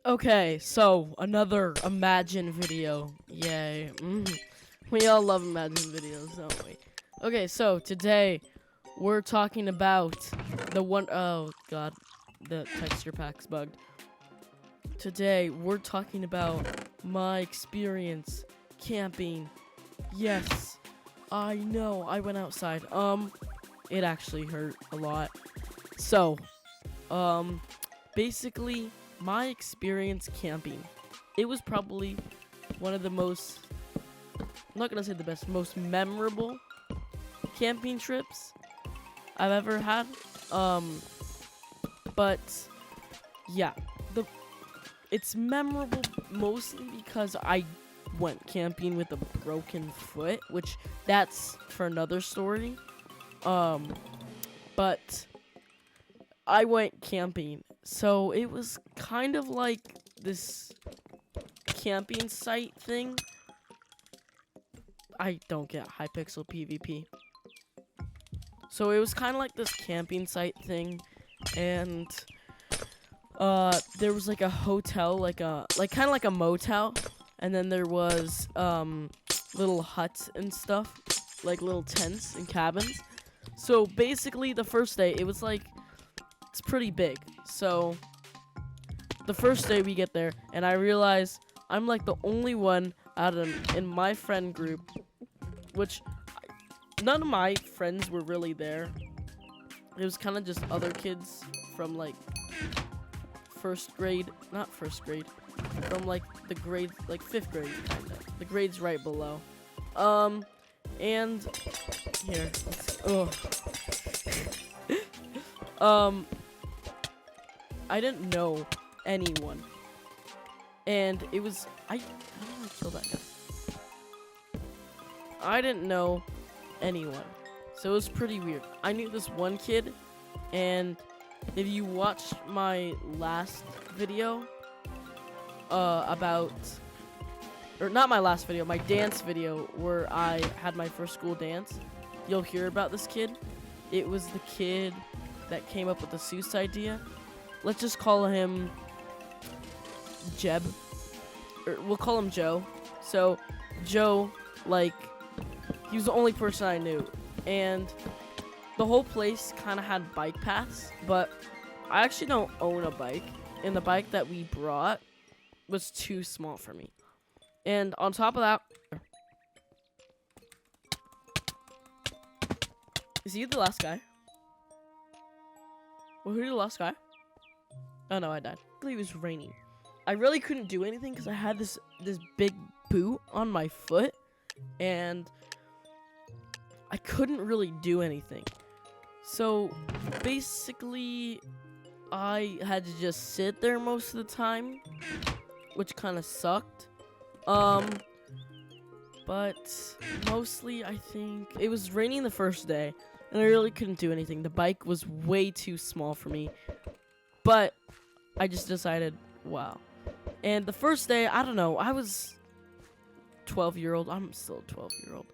Okay, so another Imagine video. Yay. We all love Imagine videos, don't we? Okay, so today we're talking about oh god, the texture pack's bugged. Today we're talking about my experience camping. Yes, I know, I went outside. It actually hurt a lot. So, basically, my experience camping, it was probably one of the most, I'm not gonna say the best, most memorable camping trips I've ever had. But yeah, it's memorable mostly because I went camping with a broken foot, which that's for another story. But I went camping, so it was kind of like this camping site thing. I don't get Hypixel PvP. So it was kind of like this camping site thing, and there was like a hotel, like kind of like a motel, and then there was little huts and stuff, like little tents and cabins. So basically, the first day, it was like, it's pretty big. So the first day we get there, and I realize I'm like the only one in my friend group, which none of my friends were really there. It was kind of just other kids from like not first grade, from like the grade, like 5th grade, kind of. The grade's right below. And here, I didn't know anyone, and it was how do I kill that guy? I didn't know anyone, so it was pretty weird. I knew this one kid, and if you watch my last video, not my last video, my dance video where I had my first school dance, you'll hear about this kid. It was the kid that came up with the Seuss idea. Let's just call him Jeb. Or we'll call him Joe. So, Joe, like, he was the only person I knew. And the whole place kind of had bike paths, but I actually don't own a bike. And the bike that we brought was too small for me. And on top of that, is he the last guy? Well, who's the last guy? Oh no, I died. It was raining. I really couldn't do anything because I had this big boot on my foot, and I couldn't really do anything. So basically, I had to just sit there most of the time, which kind of sucked. But mostly I think it was raining the first day, and I really couldn't do anything. The bike was way too small for me, but I just decided, wow. And the first day, I don't know, I was 12-year-old. I'm still a 12-year-old.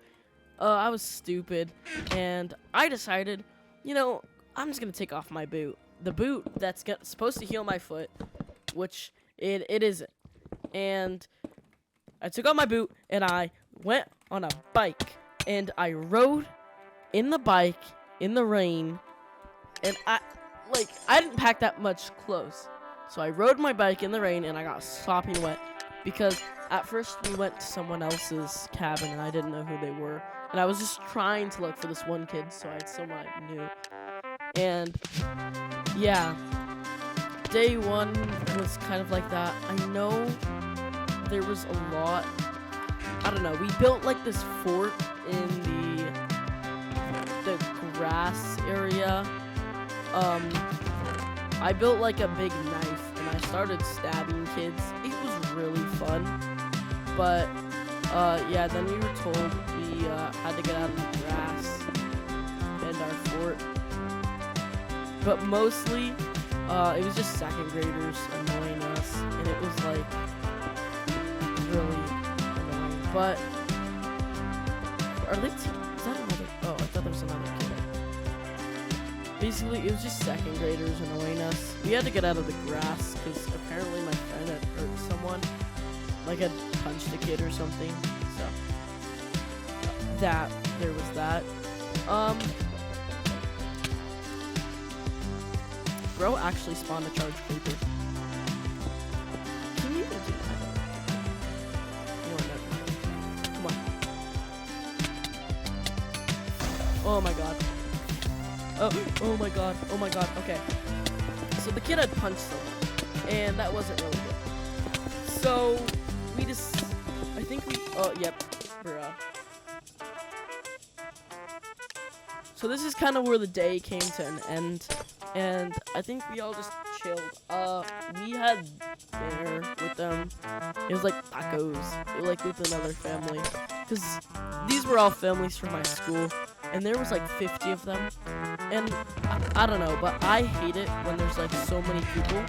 I was stupid, and I decided, I'm just gonna take off my boot. The boot that's supposed to heal my foot, which it isn't. And I took off my boot, and I went on a bike, and I rode in the bike in the rain, and I didn't pack that much clothes. So I rode my bike in the rain, and I got sopping wet because at first we went to someone else's cabin, and I didn't know who they were. And I was just trying to look for this one kid, so I had someone I knew. And yeah, day one was kind of like that. I know there was a lot. I don't know. We built like this fort in the grass area. I built like a big knife, and I started stabbing kids. It was really fun. But yeah, then we were told we had to get out of the grass and our fort. But mostly, it was just second graders annoying us, and it was like really annoying. But is that another? Oh, I thought there was another kid. Basically, it was just second graders annoying us. We had to get out of the grass because apparently my friend had like had punched a kid or something. So there was that. Bro actually spawned a charge creeper. Can you even do that? You know what, never mind. Come on. Oh my god. Oh my god. Oh my god. Okay. So the kid had punched someone, and that wasn't really good. So we just, I think we, oh yep, bruh. So this is kind of where the day came to an end, and I think we all just chilled. We had dinner with them. It was like tacos, like with another family, because these were all families from my school, and there was like 50 of them. And I don't know, but I hate it when there's like so many people.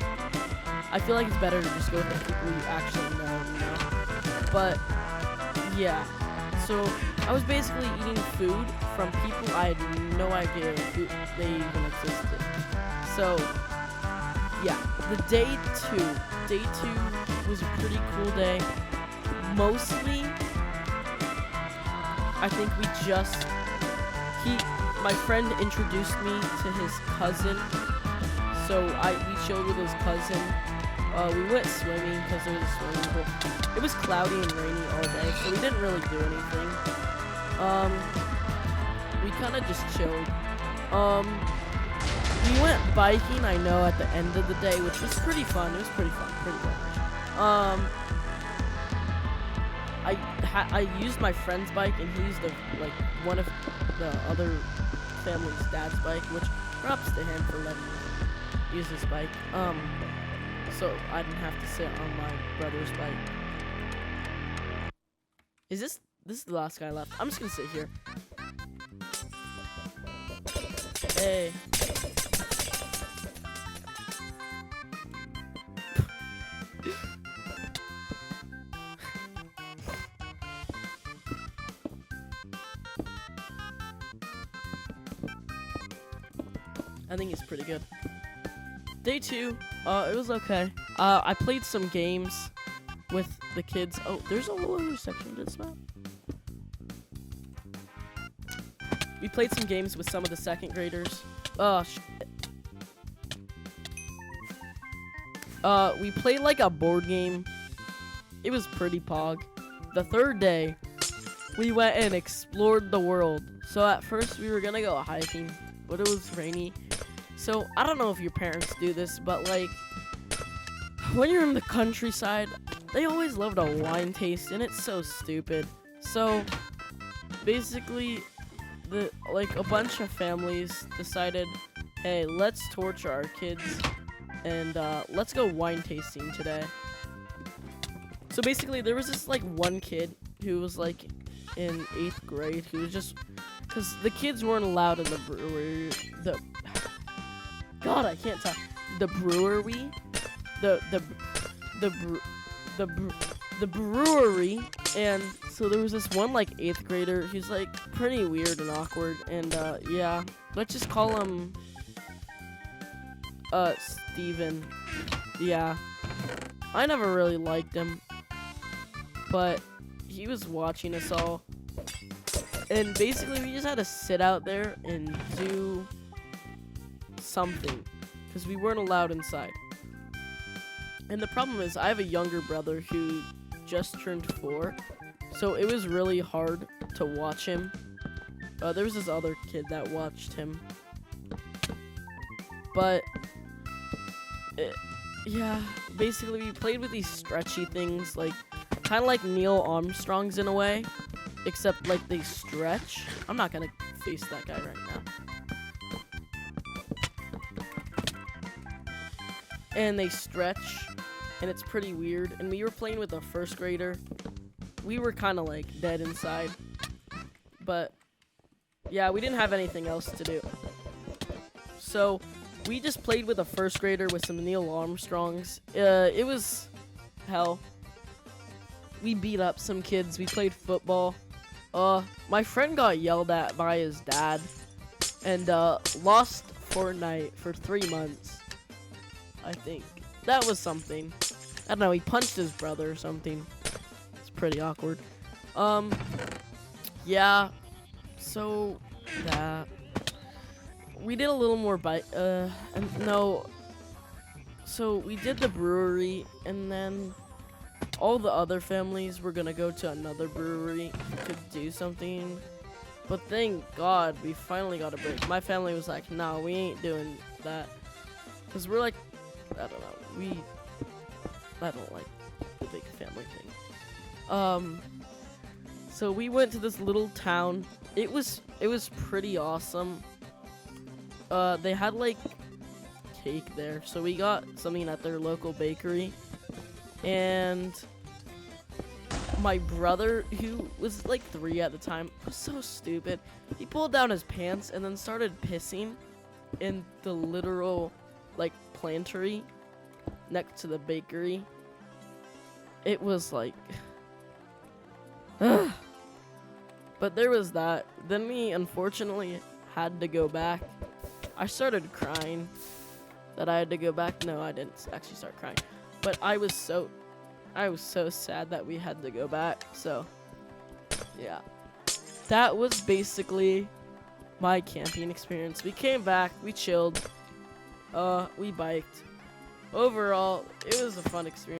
I feel like it's better to just go with the people you actually know, you know? But yeah, so I was basically eating food from people I had no idea who they even existed. So yeah, the day two was a pretty cool day. Mostly, I think my friend introduced me to his cousin, so we chilled with his cousin. We went swimming because there was a swimming pool. It was cloudy and rainy all day, so we didn't really do anything. We kind of just chilled. We went biking, I know, at the end of the day, which was pretty fun. It was pretty fun. I used my friend's bike, and he used one of the other family's dad's bike, which props to him for letting me use his bike. So I didn't have to sit on my brother's bike. This is the last guy left. I'm just gonna sit here. Hey. I think it's pretty good. Day 2, it was okay. I played some games with the kids. Oh, there's a whole other section to this map. We played some games with some of the 2nd graders. Oh, shit. We played like a board game. It was pretty pog. The 3rd day, we went and explored the world. So at first, we were gonna go hiking, but it was rainy. So, I don't know if your parents do this, but like, when you're in the countryside, they always love to wine taste, and it's so stupid. So, basically, a bunch of families decided, hey, let's torture our kids, and let's go wine tasting today. So basically, there was this like one kid who was like in 8th grade who was just, because the kids weren't allowed in the brewery, God, I can't talk. The brewery, the brewery, and so there was this one like 8th grader who's like pretty weird and awkward, and yeah, let's just call him Steven. Yeah, I never really liked him, but he was watching us all, and basically we just had to sit out there and do something because we weren't allowed inside. And the problem is I have a younger brother who just turned 4, so it was really hard to watch him. There was this other kid that watched him, but yeah, basically we played with these stretchy things, like kind of like Neil Armstrong's in a way, except like they stretch. I'm not gonna face that guy right now. And they stretch, and it's pretty weird. And we were playing with a 1st grader. We were kind of like dead inside, but yeah, we didn't have anything else to do. So we just played with a 1st grader with some Neil Armstrongs. It was hell. We beat up some kids. We played football. My friend got yelled at by his dad and lost Fortnite for 3 months. I think that was something. I don't know, he punched his brother or something. It's pretty awkward. Yeah. So that we did a little more no. So we did the brewery, and then all the other families were gonna go to another brewery to do something. But thank God we finally got a break. My family was like, "No, we ain't doing that," because we're like, I don't know, I don't like the big family thing. So we went to this little town. It was pretty awesome. They had like cake there, so we got something at their local bakery, and my brother, who was like 3 at the time, was so stupid. He pulled down his pants and then started pissing in the literal like plantery next to the bakery. It was like but there was that. Then we unfortunately had to go back. I started crying that I had to go back. No, I didn't actually start crying. But I was so sad that we had to go back. So, yeah. That was basically my camping experience. We came back, we chilled, we biked. Overall, it was a fun experience.